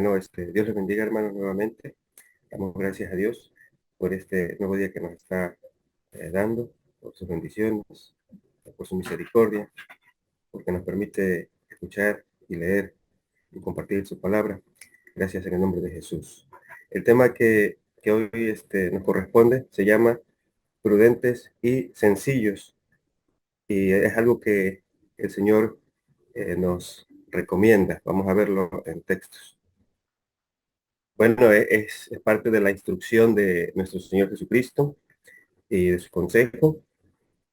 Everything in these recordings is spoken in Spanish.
Bueno, Dios les bendiga, hermanos, nuevamente. Damos gracias a Dios por este nuevo día que nos está dando, por sus bendiciones, por su misericordia, porque nos permite escuchar y leer y compartir su palabra. Gracias en el nombre de Jesús. El tema que hoy nos corresponde se llama prudentes y sencillos, y es algo que el Señor nos recomienda. Vamos a verlo en textos. Bueno, es parte de la instrucción de nuestro Señor Jesucristo y de su consejo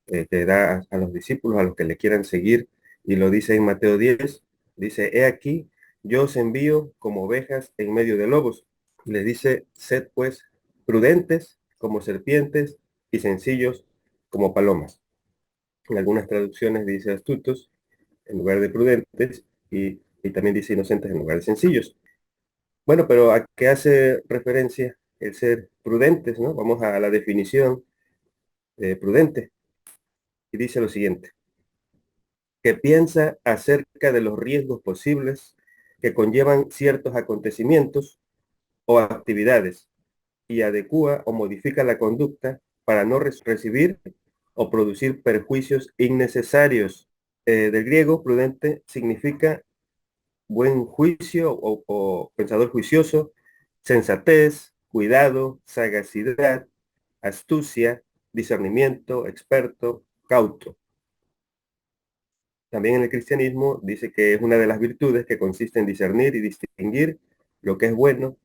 que da a los discípulos, a los que le quieran seguir, y lo dice en Mateo 10, dice, he aquí, yo os envío como ovejas en medio de lobos. Y le dice, sed pues prudentes como serpientes y sencillos como palomas. En algunas traducciones dice astutos en lugar de prudentes y también dice inocentes en lugar de sencillos. Bueno, pero ¿a qué hace referencia el ser prudentes, no? Vamos a la definición de prudente y dice lo siguiente, que piensa acerca de los riesgos posibles que conllevan ciertos acontecimientos o actividades y adecúa o modifica la conducta para no recibir o producir perjuicios innecesarios. Del griego, prudente significa buen juicio o pensador juicioso, sensatez, cuidado, sagacidad, astucia, discernimiento, experto, cauto. También en el cristianismo dice que es una de las virtudes que consiste en discernir y distinguir lo que es bueno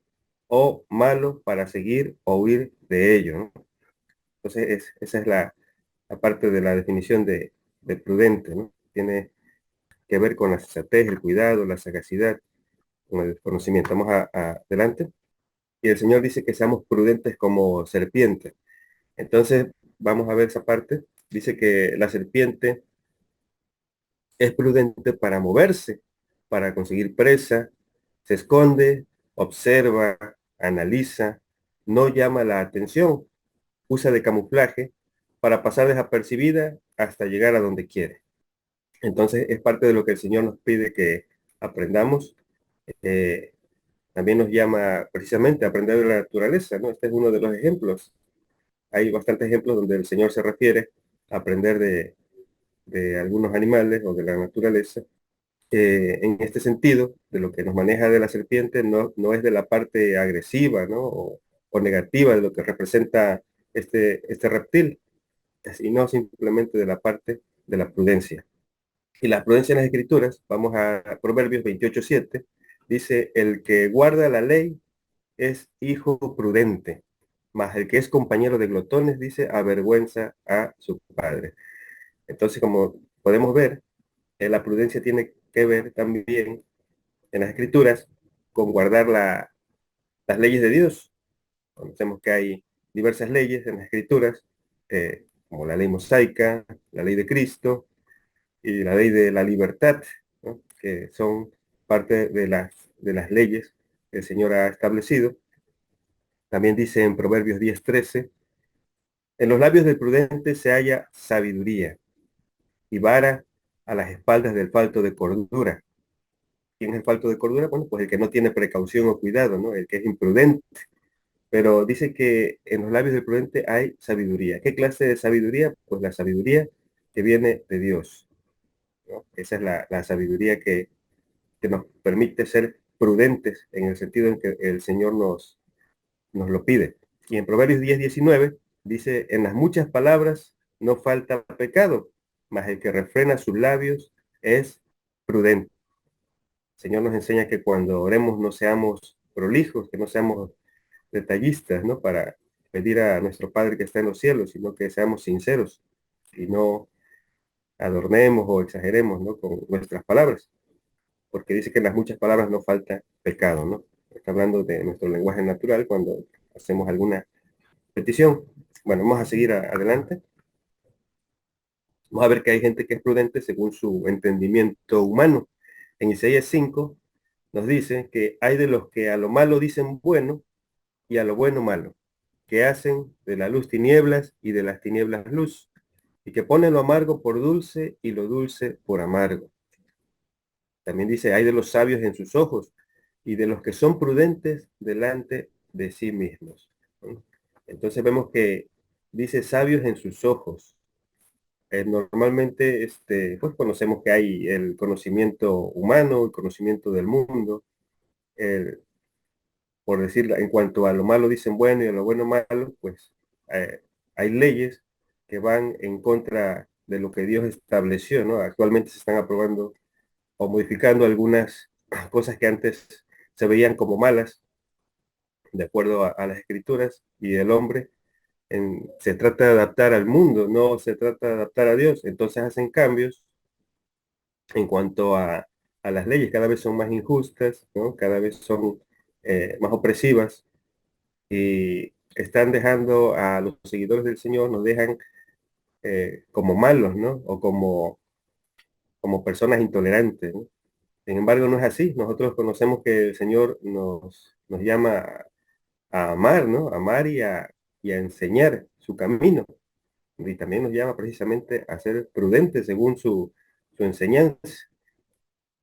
o malo para seguir o huir de ello, ¿no? Entonces, esa es la parte de la definición de prudente, ¿no? Tiene que ver con la sensatez, el cuidado, la sagacidad, con el conocimiento. Vamos adelante. Y el Señor dice que seamos prudentes como serpientes. Entonces, vamos a ver esa parte. Dice que la serpiente es prudente para moverse, para conseguir presa, se esconde, observa, analiza, no llama la atención, usa de camuflaje para pasar desapercibida hasta llegar a donde quiere. Entonces, es parte de lo que el Señor nos pide que aprendamos. Eh, También nos llama precisamente a aprender de la naturaleza, ¿no? Este es uno de los ejemplos. Hay bastantes ejemplos donde el Señor se refiere a aprender de algunos animales o de la naturaleza. En este sentido, de lo que nos maneja de la serpiente, no es de la parte agresiva, ¿no? O negativa de lo que representa este reptil, sino simplemente de la parte de la prudencia. Y la prudencia en las escrituras, vamos a Proverbios 28:7, dice, el que guarda la ley es hijo prudente, mas el que es compañero de glotones, dice, avergüenza a su padre. Entonces, como podemos ver, la prudencia tiene que ver también en las escrituras con guardar las leyes de Dios. Conocemos que hay diversas leyes en las escrituras, como la ley mosaica, la ley de Cristo y la ley de la libertad, ¿no? Que son parte de las leyes que el Señor ha establecido. También dice en Proverbios 10:13, en los labios del prudente se halla sabiduría y vara a las espaldas del falto de cordura. ¿Quién es el falto de cordura? Bueno, pues el que no tiene precaución o cuidado, ¿no? El que es imprudente. Pero dice que en los labios del prudente hay sabiduría. ¿Qué clase de sabiduría? Pues la sabiduría que viene de Dios, ¿no? Esa es la sabiduría que nos permite ser prudentes en el sentido en que el Señor nos lo pide. Y en Proverbios 10:19 dice, en las muchas palabras no falta pecado, mas el que refrena sus labios es prudente. El Señor nos enseña que cuando oremos no seamos prolijos, que no seamos detallistas, ¿no? Para pedir a nuestro Padre que está en los cielos, sino que seamos sinceros y no adornemos o exageremos, ¿no? Con nuestras palabras, porque dice que en las muchas palabras no falta pecado, ¿no? Está hablando de nuestro lenguaje natural cuando hacemos alguna petición. Bueno, vamos a seguir adelante. Vamos a ver que hay gente que es prudente según su entendimiento humano. En Isaías 5 nos dice que hay de los que a lo malo dicen bueno y a lo bueno malo, que hacen de la luz tinieblas y de las tinieblas luz, y que ponen lo amargo por dulce y lo dulce por amargo. También dice, hay de los sabios en sus ojos y de los que son prudentes delante de sí mismos. ¿No? Entonces vemos que dice sabios en sus ojos. Normalmente, pues conocemos que hay el conocimiento humano, el conocimiento del mundo, el, por decir, en cuanto a lo malo dicen bueno y a lo bueno malo, pues hay leyes que van en contra de lo que Dios estableció, ¿no? Actualmente se están aprobando o modificando algunas cosas que antes se veían como malas, de acuerdo a las escrituras, y el hombre se trata de adaptar al mundo, no se trata de adaptar a Dios. Entonces hacen cambios en cuanto a las leyes, cada vez son más injustas, ¿no? Cada vez son más opresivas y están dejando a los seguidores del Señor, nos dejan como malos, ¿no? O como personas intolerantes, ¿no? Sin embargo, no es así. Nosotros conocemos que el Señor nos llama a amar, ¿no? A amar y a enseñar su camino. Y también nos llama precisamente a ser prudentes según su enseñanza.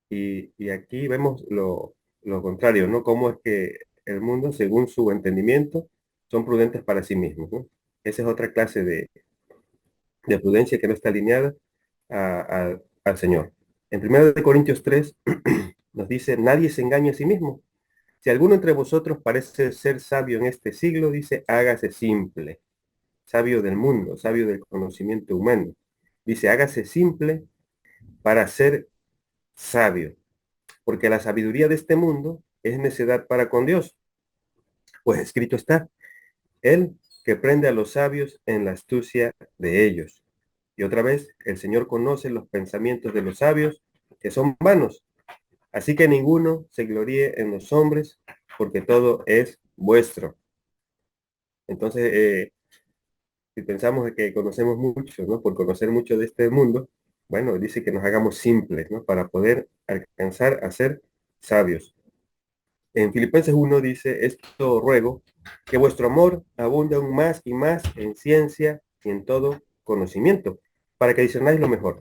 Y aquí vemos lo contrario, ¿no? Cómo es que el mundo, según su entendimiento, son prudentes para sí mismos, ¿no? Esa es otra clase de prudencia que no está alineada al Señor. En 1 Corintios 3 nos dice, nadie se engaña a sí mismo. Si alguno entre vosotros parece ser sabio en este siglo, dice, hágase simple, sabio del mundo, sabio del conocimiento humano. Dice, hágase simple para ser sabio, porque la sabiduría de este mundo es necedad para con Dios. Pues escrito está, él que prende a los sabios en la astucia de ellos. Y otra vez, el Señor conoce los pensamientos de los sabios, que son vanos. Así que ninguno se gloríe en los hombres, porque todo es vuestro. Entonces, si pensamos que conocemos mucho, ¿no? Por conocer mucho de este mundo, bueno, dice que nos hagamos simples, ¿no? Para poder alcanzar a ser sabios. En Filipenses 1 dice, esto ruego, que vuestro amor abunde aún más y más en ciencia y en todo conocimiento, para que discernáis lo mejor,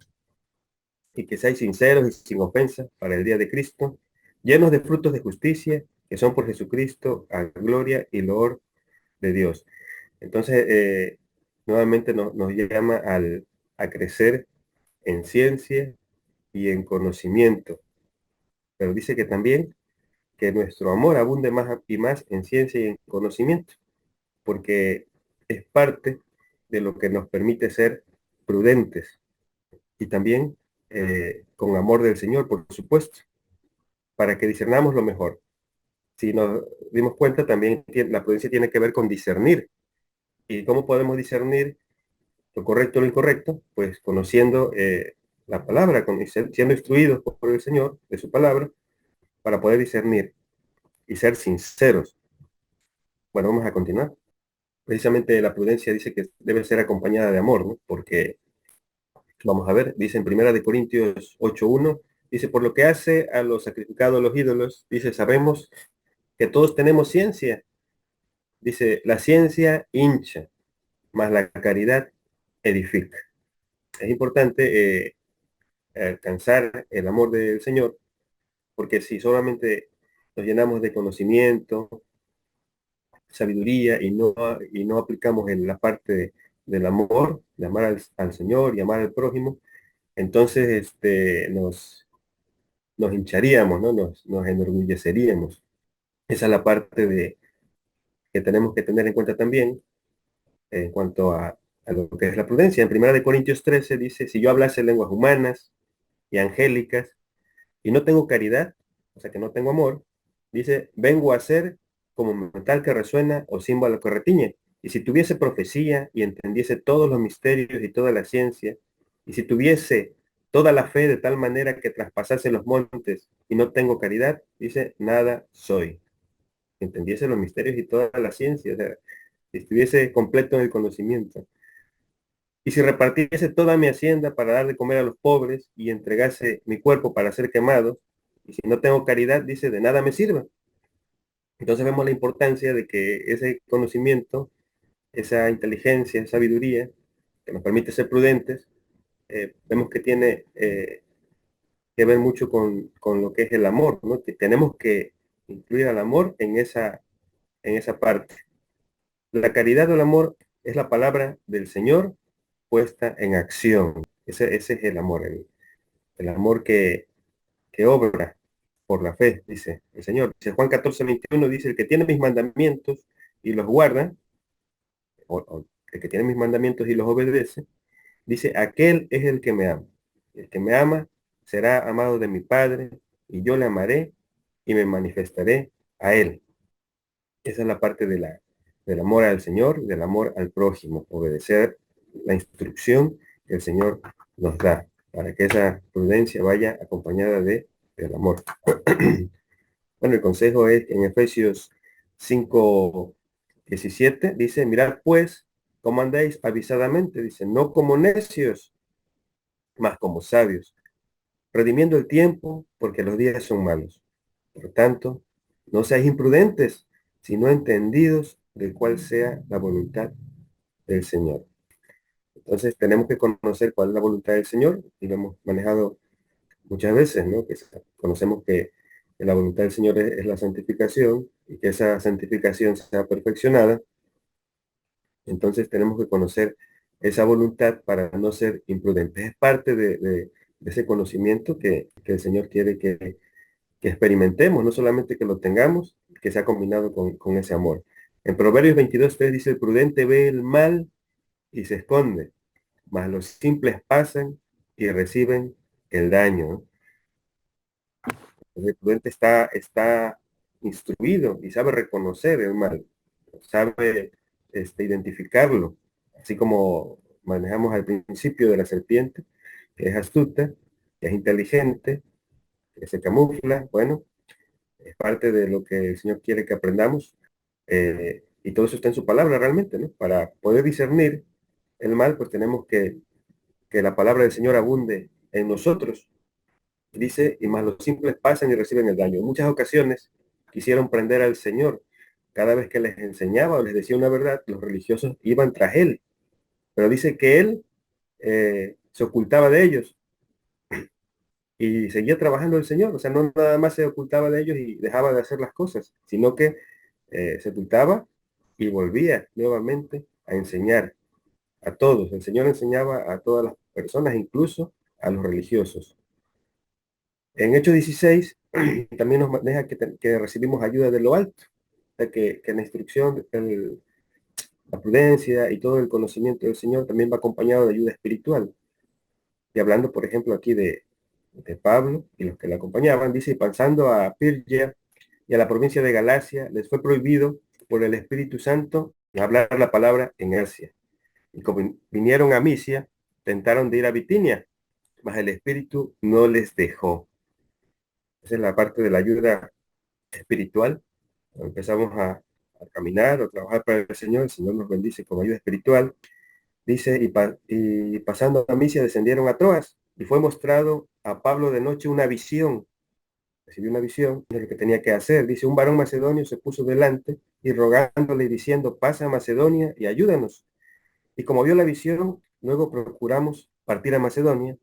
y que seáis sinceros y sin ofensa para el día de Cristo, llenos de frutos de justicia, que son por Jesucristo, a gloria y loor de Dios. Entonces, nuevamente nos llama a crecer en ciencia y en conocimiento, pero dice que también que nuestro amor abunde más y más en ciencia y en conocimiento, porque es parte de lo que nos permite ser prudentes y también con amor del Señor, por supuesto, para que discernamos lo mejor. Si nos dimos cuenta, también la prudencia tiene que ver con discernir. ¿Y cómo podemos discernir lo correcto o lo incorrecto? Pues conociendo la palabra, siendo instruidos por el Señor de su palabra, para poder discernir y ser sinceros. Bueno, vamos a continuar. Precisamente la prudencia dice que debe ser acompañada de amor, ¿no? Porque, vamos a ver, dice en 1 Corintios 8:1, dice, por lo que hace a los sacrificados a los ídolos, dice, sabemos que todos tenemos ciencia. Dice, la ciencia hincha, más la caridad edifica. Es importante alcanzar el amor del Señor, porque si solamente nos llenamos de conocimiento, sabiduría y no aplicamos en la parte del amor, de amar al Señor y amar al prójimo, entonces nos hincharíamos, ¿no? Nos enorgulleceríamos. Esa es la parte que tenemos que tener en cuenta también en cuanto a lo que es la prudencia. En 1 Corintios 13 dice, si yo hablase lenguas humanas y angélicas y no tengo caridad, o sea que no tengo amor, dice, vengo a ser como metal que resuena o címbalo que retiñe. Y si tuviese profecía y entendiese todos los misterios y toda la ciencia, y si tuviese toda la fe de tal manera que traspasase los montes y no tengo caridad, dice, nada soy. Entendiese los misterios y toda la ciencia, o sea, si estuviese completo en el conocimiento. Y si repartiese toda mi hacienda para dar de comer a los pobres y entregase mi cuerpo para ser quemado, y si no tengo caridad, dice, de nada me sirva. Entonces vemos la importancia de que ese conocimiento, esa inteligencia, esa sabiduría, que nos permite ser prudentes, vemos que tiene que ver mucho con lo que es el amor, ¿no? Que tenemos que incluir al amor en esa parte. La caridad o el amor es la palabra del Señor puesta en acción. Ese es el amor, el amor que obra por la fe, dice el Señor. Dice Juan 14:21, dice, el que tiene mis mandamientos y los guarda, o el que tiene mis mandamientos y los obedece, dice, aquel es el que me ama. El que me ama será amado de mi Padre, y yo le amaré y me manifestaré a él. Esa es la parte del amor al Señor, del amor al prójimo, obedecer la instrucción que el Señor nos da, para que esa prudencia vaya acompañada del amor. Bueno, el consejo es en Efesios 5:17, dice, mirad pues cómo andáis avisadamente, dice, no como necios, mas como sabios, redimiendo el tiempo, porque los días son malos. Por tanto, no seáis imprudentes, sino entendidos de cuál sea la voluntad del Señor. Entonces tenemos que conocer cuál es la voluntad del Señor, y lo hemos manejado muchas veces, ¿no? Que conocemos que la voluntad del Señor es la santificación, y que esa santificación sea perfeccionada. Entonces tenemos que conocer esa voluntad para no ser imprudentes. Es parte de ese conocimiento que el Señor quiere que experimentemos, no solamente que lo tengamos, que sea combinado con ese amor. En Proverbios 22:3 dice, el prudente ve el mal y se esconde, mas los simples pasan y reciben el daño, ¿no? El prudente está instruido y sabe reconocer el mal, sabe identificarlo, así como manejamos al principio de la serpiente, que es astuta, que es inteligente, que se camufla. Bueno, es parte de lo que el Señor quiere que aprendamos, y todo eso está en su palabra realmente, ¿no? Para poder discernir el mal, pues tenemos que la palabra del Señor abunde en nosotros. Dice, y más los simples pasan y reciben el daño. En muchas ocasiones quisieron prender al Señor. Cada vez que les enseñaba o les decía una verdad, los religiosos iban tras él. Pero dice que él se ocultaba de ellos y seguía trabajando el Señor. O sea, no nada más se ocultaba de ellos y dejaba de hacer las cosas, sino que se ocultaba y volvía nuevamente a enseñar a todos. El Señor enseñaba a todas las personas, incluso a los religiosos. En Hechos 16 también nos maneja que recibimos ayuda de lo alto, o sea, que la instrucción, la prudencia y todo el conocimiento del Señor también va acompañado de ayuda espiritual. Y hablando, por ejemplo, aquí de Pablo y los que le acompañaban, dice, y pasando a Pirgia y a la provincia de Galacia, les fue prohibido por el Espíritu Santo hablar la palabra en Asia. Y como vinieron a Misia, tentaron de ir a Bitinia, mas el Espíritu no les dejó. Esa es la parte de la ayuda espiritual. Cuando empezamos a caminar o trabajar para el Señor nos bendice con ayuda espiritual. Dice, y pasando a Misia descendieron a Troas, y fue mostrado a Pablo de noche una visión. Recibió una visión de lo que tenía que hacer. Dice, un varón macedonio se puso delante y rogándole y diciendo, pasa a Macedonia y ayúdanos. Y como vio la visión, luego procuramos partir a Macedonia,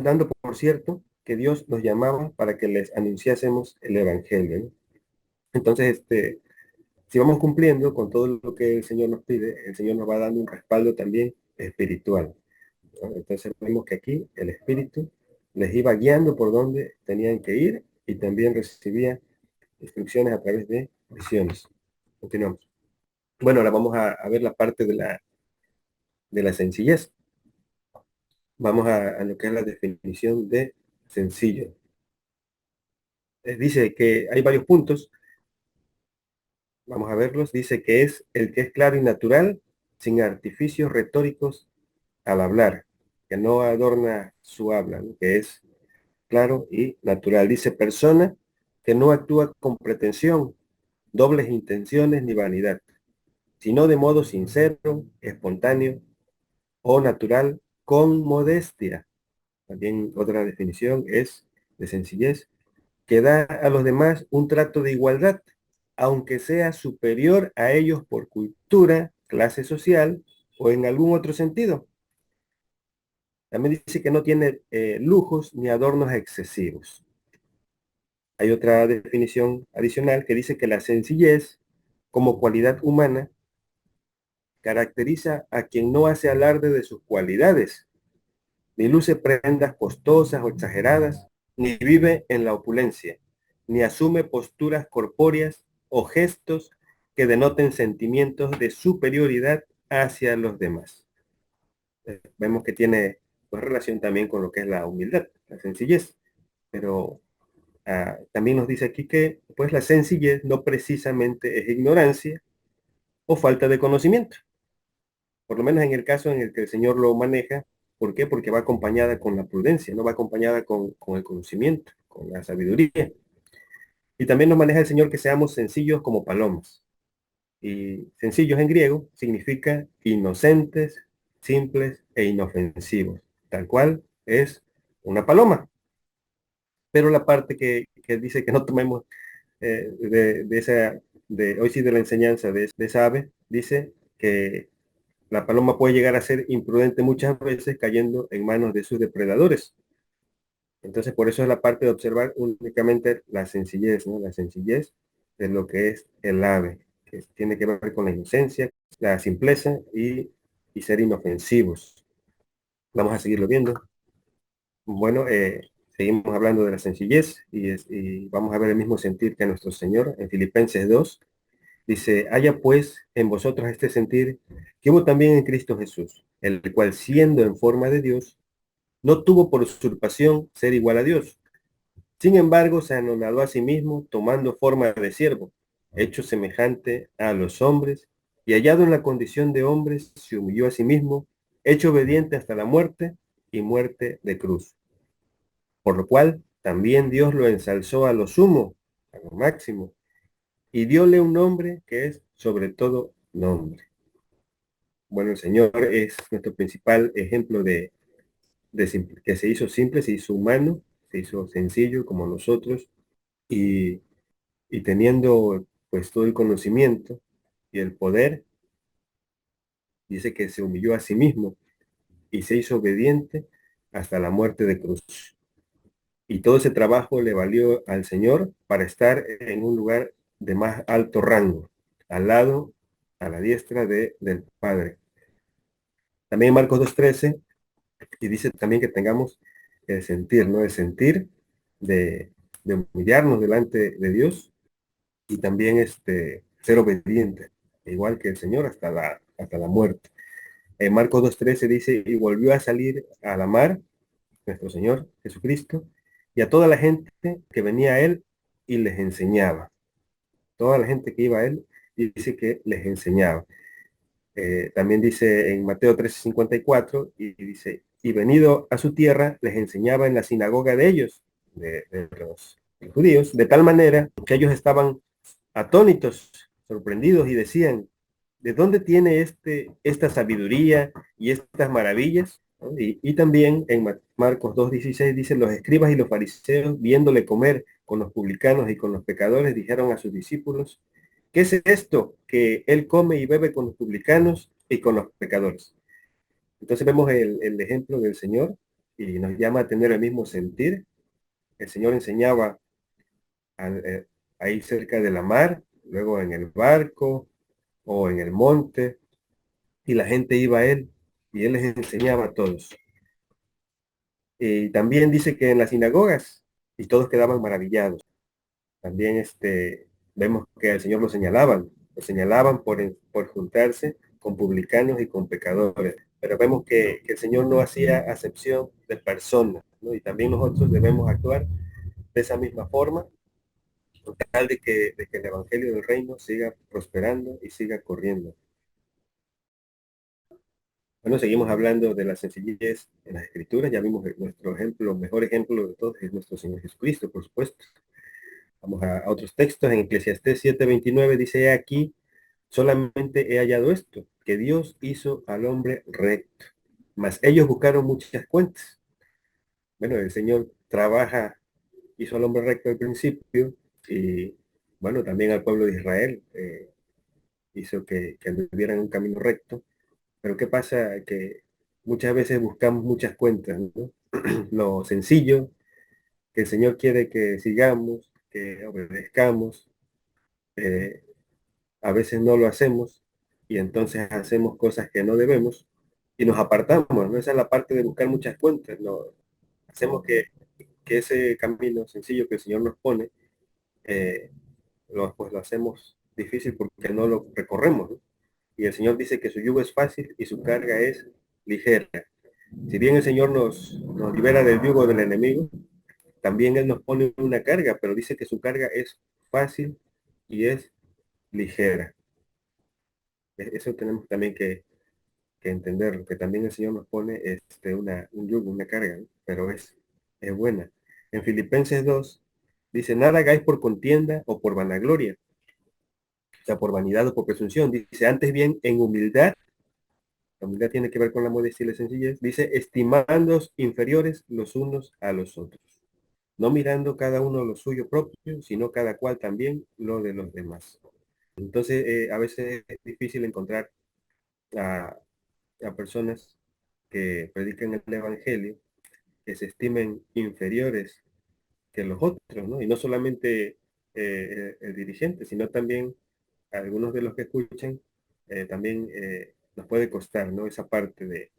dando por cierto que Dios nos llamaba para que les anunciásemos el Evangelio, ¿no? Entonces, si vamos cumpliendo con todo lo que el Señor nos pide, el Señor nos va dando un respaldo también espiritual, ¿no? Entonces vemos que aquí el Espíritu les iba guiando por donde tenían que ir, y también recibía instrucciones a través de visiones. Continuamos. Bueno, ahora vamos a ver la parte de la sencillez. Vamos a lo que es la definición de sencillo. Dice que hay varios puntos. Vamos a verlos. Dice que es el que es claro y natural, sin artificios retóricos al hablar, que no adorna su habla, ¿no? Que es claro y natural. Dice persona que no actúa con pretensión, dobles intenciones ni vanidad, sino de modo sincero, espontáneo o natural, con modestia. También otra definición es de sencillez, que da a los demás un trato de igualdad, aunque sea superior a ellos por cultura, clase social o en algún otro sentido. También dice que no tiene lujos ni adornos excesivos. Hay otra definición adicional que dice que la sencillez como cualidad humana caracteriza a quien no hace alarde de sus cualidades, ni luce prendas costosas o exageradas, ni vive en la opulencia, ni asume posturas corpóreas o gestos que denoten sentimientos de superioridad hacia los demás. Vemos que tiene pues, relación también con lo que es la humildad, la sencillez, pero también nos dice aquí que pues la sencillez no precisamente es ignorancia o falta de conocimiento, por lo menos en el caso en el que el Señor lo maneja. ¿Por qué? Porque va acompañada con la prudencia, no va acompañada con el conocimiento, con la sabiduría. Y también nos maneja el Señor que seamos sencillos como palomas. Y sencillos en griego significa inocentes, simples e inofensivos, tal cual es una paloma. Pero la parte que dice que no tomemos de esa, de hoy sí de la enseñanza de esa ave, dice que la paloma puede llegar a ser imprudente muchas veces cayendo en manos de sus depredadores. Entonces, por eso es la parte de observar únicamente la sencillez, ¿no? La sencillez de lo que es el ave, que tiene que ver con la inocencia, la simpleza y ser inofensivos. Vamos a seguirlo viendo. Bueno, seguimos hablando de la sencillez y vamos a ver el mismo sentir que nuestro Señor en Filipenses 2. Dice, haya pues en vosotros este sentir que hubo también en Cristo Jesús, el cual siendo en forma de Dios, no tuvo por usurpación ser igual a Dios. Sin embargo, se anonadó a sí mismo, tomando forma de siervo, hecho semejante a los hombres, y hallado en la condición de hombres, se humilló a sí mismo, hecho obediente hasta la muerte y muerte de cruz. Por lo cual, también Dios lo ensalzó a lo sumo, a lo máximo, y dióle un nombre que es sobre todo nombre. Bueno, el Señor es nuestro principal ejemplo que se hizo simple, se hizo humano, se hizo sencillo como nosotros y, y teniendo pues todo el conocimiento y el poder, dice que se humilló a sí mismo y se hizo obediente hasta la muerte de cruz. Y todo ese trabajo le valió al Señor para estar en un lugar de más alto rango, al lado, a la diestra del Padre. También en Marcos 2:13, y dice también que tengamos el sentir, ¿no? El sentir de, de humillarnos delante de Dios y también ser obediente, igual que el Señor hasta la muerte. En Marcos 2:13 dice, y volvió a salir a la mar, nuestro Señor Jesucristo, y a toda la gente que venía a él y les enseñaba. Toda la gente que iba a él, dice que les enseñaba. También dice en Mateo 13:54, y dice, y venido a su tierra, les enseñaba en la sinagoga de ellos, de los judíos, de tal manera que ellos estaban atónitos, sorprendidos y decían, ¿de dónde tiene esta sabiduría y estas maravillas? ¿No? Y también en Marcos 2:16 dice, los escribas y los fariseos, viéndole comer con los publicanos y con los pecadores, dijeron a sus discípulos, ¿qué es esto que él come y bebe con los publicanos y con los pecadores? Entonces vemos el ejemplo del Señor y nos llama a tener el mismo sentir. El Señor enseñaba ahí cerca de la mar, luego en el barco o en el monte, y la gente iba a él y él les enseñaba a todos. Y también dice que en las sinagogas y todos quedaban maravillados. También vemos que al Señor lo señalaban por juntarse con publicanos y con pecadores. Pero vemos que el Señor no hacía acepción de personas, ¿no? Y también nosotros debemos actuar de esa misma forma, con tal de que el Evangelio del Reino siga prosperando y siga corriendo. Bueno, seguimos hablando de la sencillez en las Escrituras. Ya vimos nuestro ejemplo, mejor ejemplo de todos es nuestro Señor Jesucristo, por supuesto. Vamos a otros textos. En Eclesiastés 7:29 dice aquí, solamente he hallado esto, que Dios hizo al hombre recto, mas ellos buscaron muchas cuentas. Bueno, el Señor trabaja, hizo al hombre recto al principio y bueno, también al pueblo de Israel hizo que anduvieran un camino recto. Pero ¿qué pasa? Que muchas veces buscamos muchas cuentas, ¿no? Lo sencillo que el Señor quiere que sigamos, que obedezcamos, eh, a veces no lo hacemos y entonces hacemos cosas que no debemos y nos apartamos, ¿no? Esa es la parte de buscar muchas cuentas, ¿no? Hacemos que ese camino sencillo que el Señor nos pone, eh, pues lo hacemos difícil porque no lo recorremos, ¿no? Y el Señor dice que su yugo es fácil y su carga es ligera. Si bien el Señor nos libera del yugo del enemigo, también Él nos pone una carga, pero dice que su carga es fácil y es ligera. Eso tenemos también que entender, que también el Señor nos pone un yugo, una carga, ¿no? Pero es buena. En Filipenses 2 dice, nada hagáis por contienda o por vanagloria, o sea, por vanidad o por presunción. Dice, antes bien, en humildad, la humildad tiene que ver con la modestia y la sencillez, dice, estimándoos inferiores los unos a los otros, no mirando cada uno lo suyo propio, sino cada cual también lo de los demás. Entonces, a veces es difícil encontrar a, a personas que predican el Evangelio, que se estimen inferiores que los otros, ¿no? Y no solamente el dirigente, sino también algunos de los que escuchan, también nos puede costar, ¿no? Esa parte de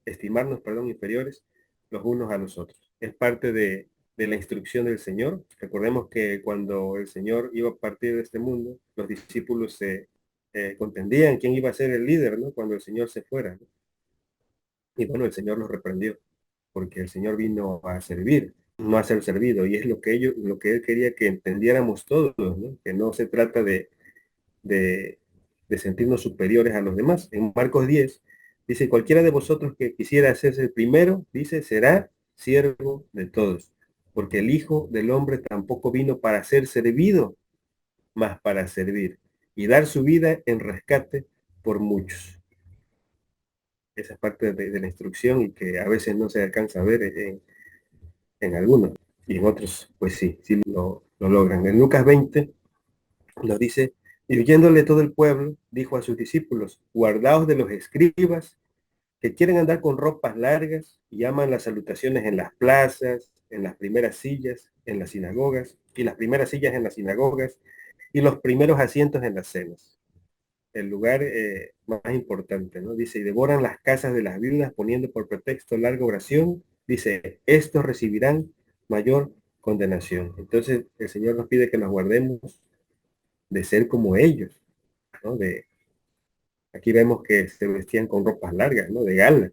estimarnos, perdón, inferiores los unos a los otros. Es parte de la instrucción del Señor. Recordemos que cuando el Señor iba a partir de este mundo, los discípulos se contendían quién iba a ser el líder, ¿no? Cuando el Señor se fuera, ¿no? Y bueno, el Señor los reprendió, porque el Señor vino a servir, no a ser servido, y es lo que Él quería que entendiéramos todos, ¿no? Que no se trata de, de sentirnos superiores a los demás. En Marcos 10 dice, cualquiera de vosotros que quisiera hacerse el primero, dice, será siervo de todos, porque el Hijo del Hombre tampoco vino para ser servido, mas para servir y dar su vida en rescate por muchos. Esa es parte de la instrucción y que a veces no se alcanza a ver en algunos y en otros, pues sí lo logran. En Lucas 20 nos dice, y oyéndole todo el pueblo, dijo a sus discípulos, guardaos de los escribas que quieren andar con ropas largas y aman las salutaciones en las plazas, en las primeras sillas, en las sinagogas, y las primeras sillas en las sinagogas, y los primeros asientos en las cenas. El lugar más importante, ¿no? Dice, y devoran las casas de las viudas poniendo por pretexto larga oración. Dice, estos recibirán mayor condenación. Entonces el Señor nos pide que nos guardemos de ser como ellos, ¿no? Aquí vemos que se vestían con ropas largas, ¿no? De gala,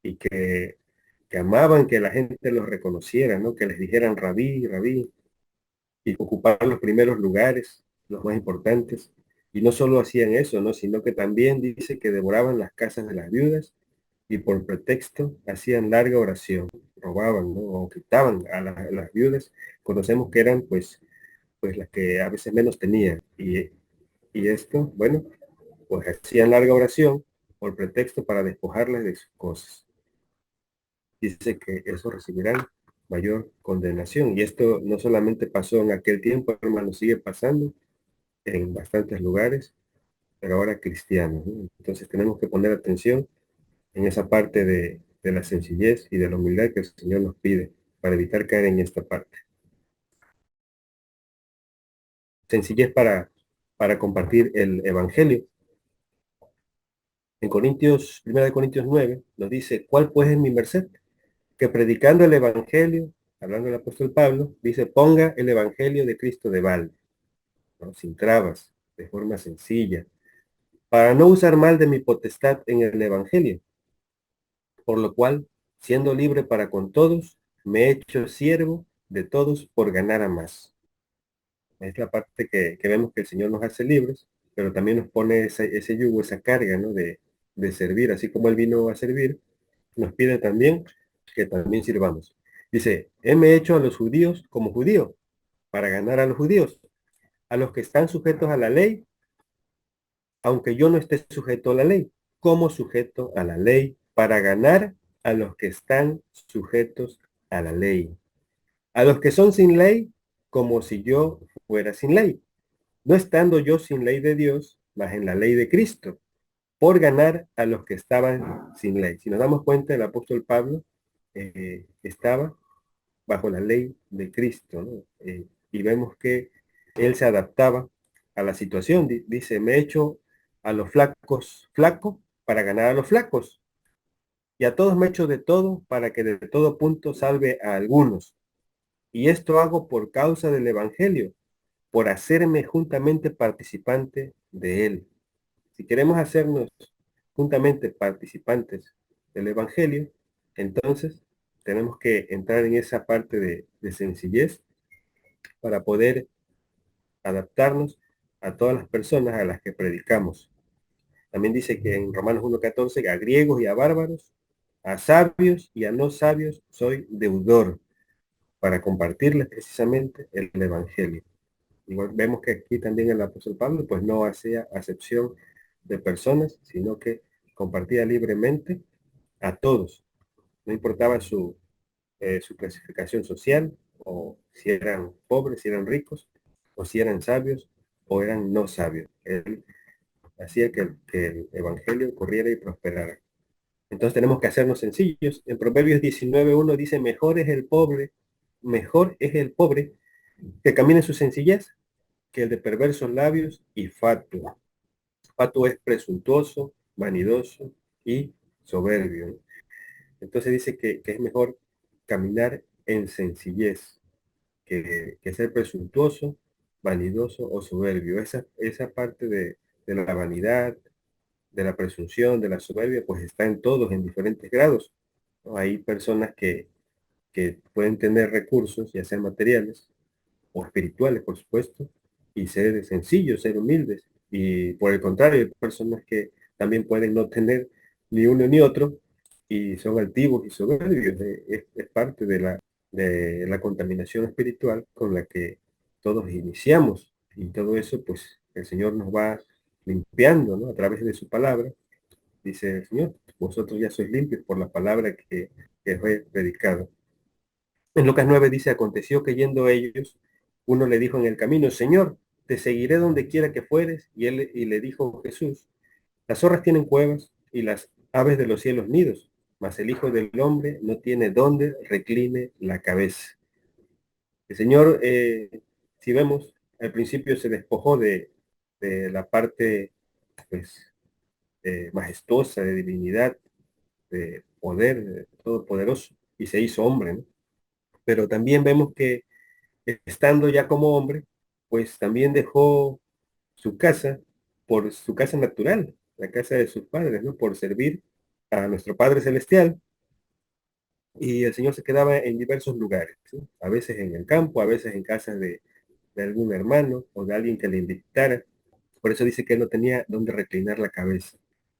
y que amaban que la gente los reconociera, ¿no? Que les dijeran rabí, rabí, y ocupar los primeros lugares, los más importantes. Y no solo hacían eso, ¿no? Sino que también dice que devoraban las casas de las viudas y por pretexto hacían larga oración, robaban, ¿no? O quitaban a las viudas. Conocemos que eran pues las que a veces menos tenían. Y esto, bueno, pues hacían larga oración por pretexto para despojarles de sus cosas. Dice que eso recibirán mayor condenación. Y esto no solamente pasó en aquel tiempo, hermano, sigue pasando en bastantes lugares, pero ahora cristianos, ¿no? Entonces tenemos que poner atención en esa parte de la sencillez y de la humildad que el Señor nos pide para evitar caer en esta parte. Sencillez para compartir el Evangelio. En Corintios, 1 Corintios 9, nos dice, ¿cuál pues es mi merced? Que predicando el Evangelio, hablando del apóstol Pablo, dice, ponga el Evangelio de Cristo de balde, ¿no? Sin trabas, de forma sencilla, para no usar mal de mi potestad en el Evangelio, por lo cual, siendo libre para con todos, me he hecho siervo de todos por ganar a más. Es la parte que vemos que el Señor nos hace libres, pero también nos pone ese yugo, esa carga, ¿no? De servir, así como Él vino a servir, nos pide también que también sirvamos. Dice, heme hecho a los judíos como judío, para ganar a los judíos, a los que están sujetos a la ley, aunque yo no esté sujeto a la ley, como sujeto a la ley, para ganar a los que están sujetos a la ley. A los que son sin ley, como si yo fuera sin ley, no estando yo sin ley de Dios, mas en la ley de Cristo, por ganar a los que estaban sin ley. Si nos damos cuenta, el apóstol Pablo estaba bajo la ley de Cristo, ¿no? Y vemos que él se adaptaba a la situación. Dice, me he hecho a los flacos flaco para ganar a los flacos. Y a todos me he hecho de todo para que de todo punto salve a algunos. Y esto hago por causa del Evangelio, por hacerme juntamente participante de él. Si queremos hacernos juntamente participantes del Evangelio, entonces tenemos que entrar en esa parte de sencillez para poder adaptarnos a todas las personas a las que predicamos. También dice que en Romanos 1:14, a griegos y a bárbaros, a sabios y a no sabios, soy deudor para compartirles precisamente el Evangelio. Igual vemos que aquí también el apóstol Pablo pues no hacía acepción de personas, sino que compartía libremente a todos. No importaba su clasificación social, o si eran pobres, si eran ricos, o si eran sabios, o eran no sabios. Él hacía que el evangelio corriera y prosperara. Entonces tenemos que hacernos sencillos. En Proverbios 19:1 dice, mejor es el pobre que camina en su sencillez que el de perversos labios y fatuo. Fatuo es presuntuoso, vanidoso y soberbio. Entonces dice que es mejor caminar en sencillez que ser presuntuoso, vanidoso o soberbio. Esa parte de la vanidad, de la presunción, de la soberbia, pues está en todos, en diferentes grados, ¿no? Hay personas que pueden tener recursos, ya sean materiales o espirituales, por supuesto, y ser sencillos, ser humildes. Y por el contrario, hay personas que también pueden no tener ni uno ni otro y son altivos y soberbios. Es parte de la contaminación espiritual con la que todos iniciamos. Y todo eso, pues el Señor nos va limpiando, ¿no? A través de su palabra. Dice el Señor, vosotros ya sois limpios por la palabra que os he predicado. En Lucas 9 dice, aconteció que yendo ellos, uno le dijo en el camino, Señor, te seguiré donde quiera que fueres. Y le dijo Jesús, las zorras tienen cuevas y las aves de los cielos nidos, mas el Hijo del Hombre no tiene donde recline la cabeza. El Señor, si vemos, al principio se despojó de la parte pues, majestuosa de divinidad, de poder, de todopoderoso, y se hizo hombre, ¿no? Pero también vemos que estando ya como hombre, pues también dejó su casa por su casa natural, la casa de sus padres, ¿no? Por servir a nuestro Padre Celestial. Y el Señor se quedaba en diversos lugares, ¿sí? A veces en el campo, a veces en casa de algún hermano o de alguien que le invitara. Por eso dice que él no tenía dónde reclinar la cabeza.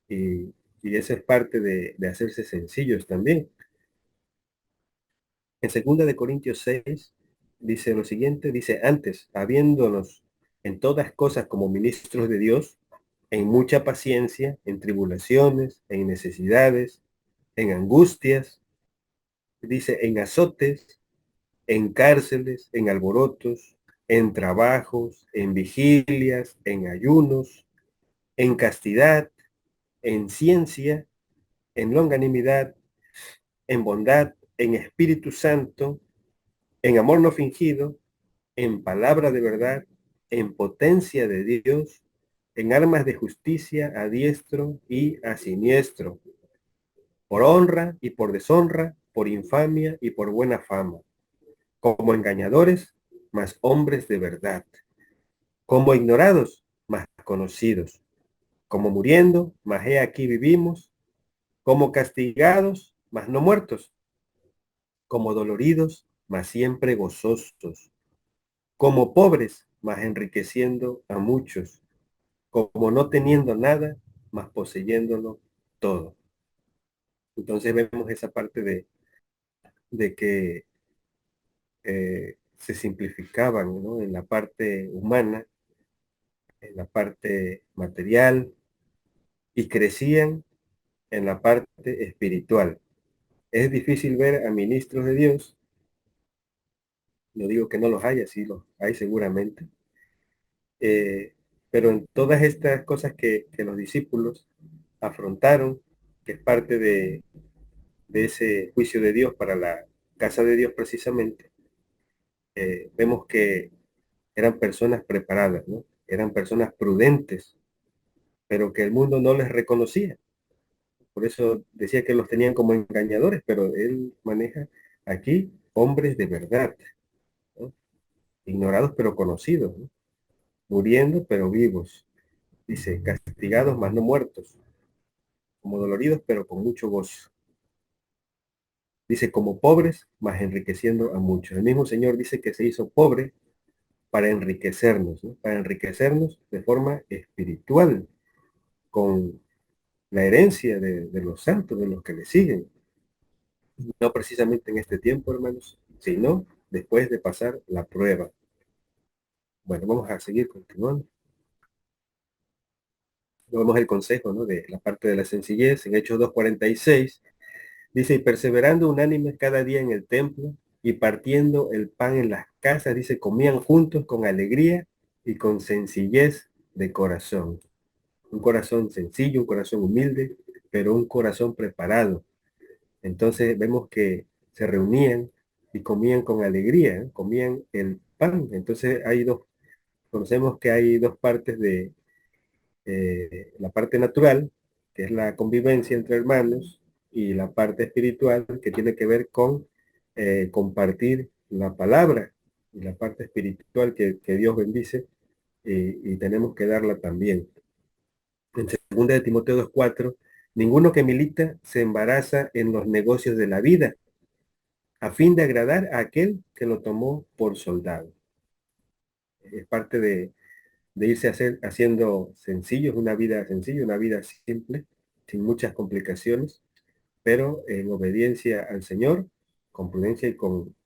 Y, y eso es parte de hacerse sencillos también. En 2 Corintios 6 dice lo siguiente, dice, antes, habiéndonos en todas cosas como ministros de Dios, en mucha paciencia, en tribulaciones, en necesidades, en angustias, dice, en azotes, en cárceles, en alborotos, en trabajos, en vigilias, en ayunos, en castidad, en ciencia, en longanimidad, en bondad, en Espíritu Santo, en amor no fingido, en palabra de verdad, en potencia de Dios, en armas de justicia a diestro y a siniestro, por honra y por deshonra, por infamia y por buena fama, como engañadores, mas hombres de verdad, como ignorados, mas conocidos, como muriendo, mas he aquí vivimos, como castigados, mas no muertos, como doloridos, mas siempre gozosos, como pobres, mas enriqueciendo a muchos, como no teniendo nada, mas poseyéndolo todo. Entonces vemos esa parte de que se simplificaban, ¿no? En la parte humana, en la parte material, y crecían en la parte espiritual. Es difícil ver a ministros de Dios, no digo que no los haya, sí los hay seguramente, eh, pero en todas estas cosas que los discípulos afrontaron, que es parte de ese juicio de Dios para casa de Dios precisamente, vemos que eran personas preparadas, ¿no? Eran personas prudentes, pero que el mundo no les reconocía. Por eso decía que los tenían como engañadores, pero él maneja aquí hombres de verdad, ¿no? Ignorados pero conocidos, ¿no? Muriendo pero vivos. Dice, castigados mas no muertos, como doloridos pero con mucho gozo. Dice, como pobres, mas enriqueciendo a muchos. El mismo Señor dice que se hizo pobre para enriquecernos, ¿no? Para enriquecernos de forma espiritual, con la herencia de los santos, de los que le siguen. No precisamente en este tiempo, hermanos, sino después de pasar la prueba. Bueno, vamos a seguir continuando. Vemos el consejo, ¿no? De la parte de la sencillez. En Hechos 2:46 dice, y perseverando unánimes cada día en el templo y partiendo el pan en las casas, dice, comían juntos con alegría y con sencillez de corazón. Un corazón sencillo, un corazón humilde, pero un corazón preparado. Entonces vemos que se reunían y comían con alegría, ¿eh? Comían el pan. Entonces conocemos que hay dos partes de la parte natural, que es la convivencia entre hermanos, y la parte espiritual, que tiene que ver con compartir la palabra, y la parte espiritual que Dios bendice, y tenemos que darla también. En 2 de Timoteo 2:4, ninguno que milita se embaraza en los negocios de la vida, a fin de agradar a aquel que lo tomó por soldado. Es parte de irse haciendo sencillos, una vida sencilla, una vida simple, sin muchas complicaciones, pero en obediencia al Señor, con prudencia y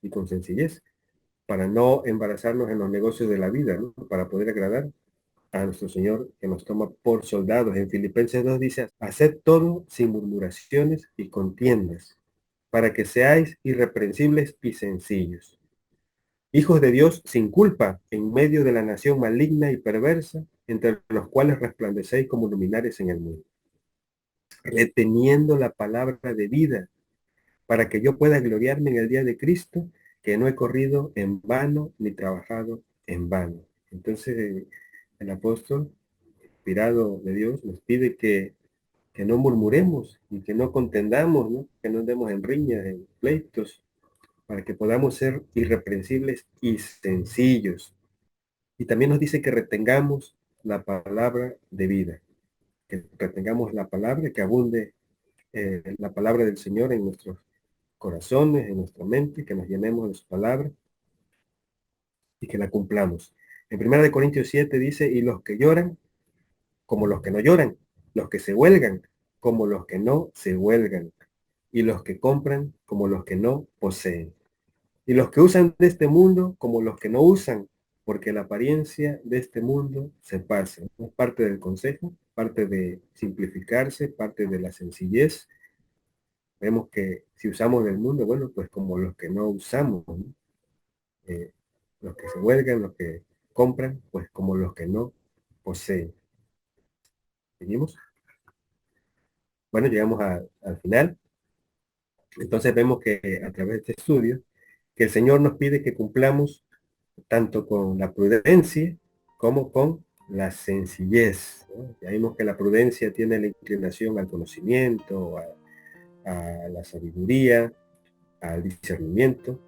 con sencillez, para no embarazarnos en los negocios de la vida, ¿no? Para poder agradar a nuestro Señor que nos toma por soldados. En Filipenses 2 dice, haced todo sin murmuraciones y contiendas, para que seáis irreprensibles y sencillos, hijos de Dios sin culpa, en medio de la nación maligna y perversa, entre los cuales resplandecéis como luminares en el mundo, reteniendo la palabra de vida, para que yo pueda gloriarme en el día de Cristo, que no he corrido en vano ni trabajado en vano. Entonces, el apóstol, inspirado de Dios, nos pide que no murmuremos y que no contendamos, ¿no? Que no andemos en riñas, en pleitos, para que podamos ser irreprensibles y sencillos. Y también nos dice que retengamos la palabra de vida, que retengamos la palabra, que abunde la palabra del Señor en nuestros corazones, en nuestra mente, que nos llenemos de su palabra y que la cumplamos. En 1 Corintios 7 dice, y los que lloran, como los que no lloran, los que se huelgan, como los que no se huelgan, y los que compran, como los que no poseen. Y los que usan de este mundo como los que no usan, porque la apariencia de este mundo se pasa. Es parte del consejo, parte de simplificarse, parte de la sencillez. Vemos que si usamos del mundo, bueno, pues como los que no usamos, ¿no? Los que se huelgan, los que compran, pues como los que no poseen. ¿Seguimos? Bueno, llegamos al final. Entonces vemos que a través de este estudio, que el Señor nos pide que cumplamos tanto con la prudencia como con la sencillez, ¿no? Ya vimos que la prudencia tiene la inclinación al conocimiento, a la sabiduría, al discernimiento,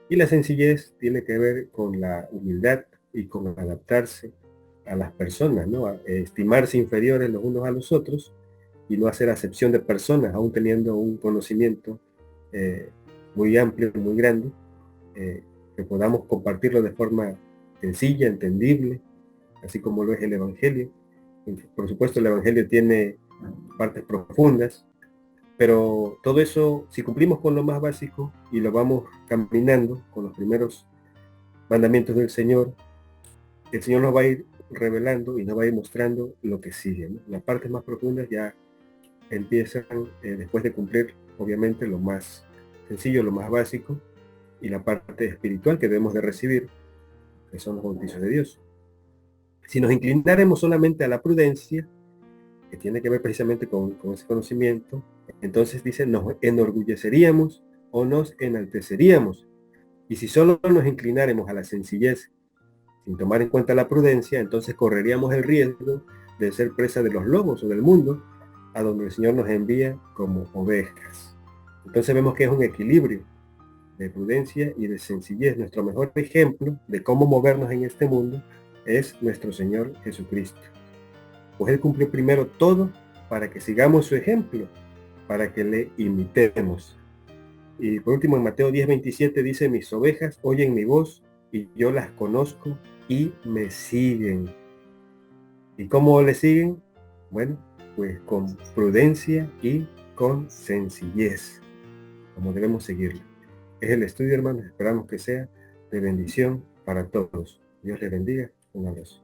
y la sencillez tiene que ver con la humildad y con adaptarse a las personas, ¿no? A estimarse inferiores los unos a los otros y no hacer acepción de personas, aún teniendo un conocimiento eh, muy amplio, muy grande, que podamos compartirlo de forma sencilla, entendible, así como lo es el Evangelio. Por supuesto, el Evangelio tiene partes profundas, pero todo eso, si cumplimos con lo más básico y lo vamos caminando con los primeros mandamientos del Señor, el Señor nos va a ir revelando y nos va a ir mostrando lo que sigue, ¿no? Las partes más profundas ya empiezan después de cumplir, obviamente, lo más sencillo, lo más básico, y la parte espiritual que debemos de recibir, que son los bautizos de Dios. Si nos inclináramos solamente a la prudencia, que tiene que ver precisamente con ese conocimiento, entonces dice, nos enorgulleceríamos o nos enalteceríamos. Y si solo nos inclináremos a la sencillez, sin tomar en cuenta la prudencia, entonces correríamos el riesgo de ser presa de los lobos o del mundo, a donde el Señor nos envía como ovejas. Entonces vemos que es un equilibrio de prudencia y de sencillez. Nuestro mejor ejemplo de cómo movernos en este mundo es nuestro Señor Jesucristo. Pues Él cumplió primero todo para que sigamos su ejemplo, para que le imitemos. Y por último, en Mateo 10:27 dice: mis ovejas oyen mi voz y yo las conozco y me siguen. ¿Y cómo le siguen? Bueno, pues con prudencia y con sencillez, como debemos seguirla. Es el estudio, hermanos. Esperamos que sea de bendición para todos. Dios les bendiga. Un abrazo.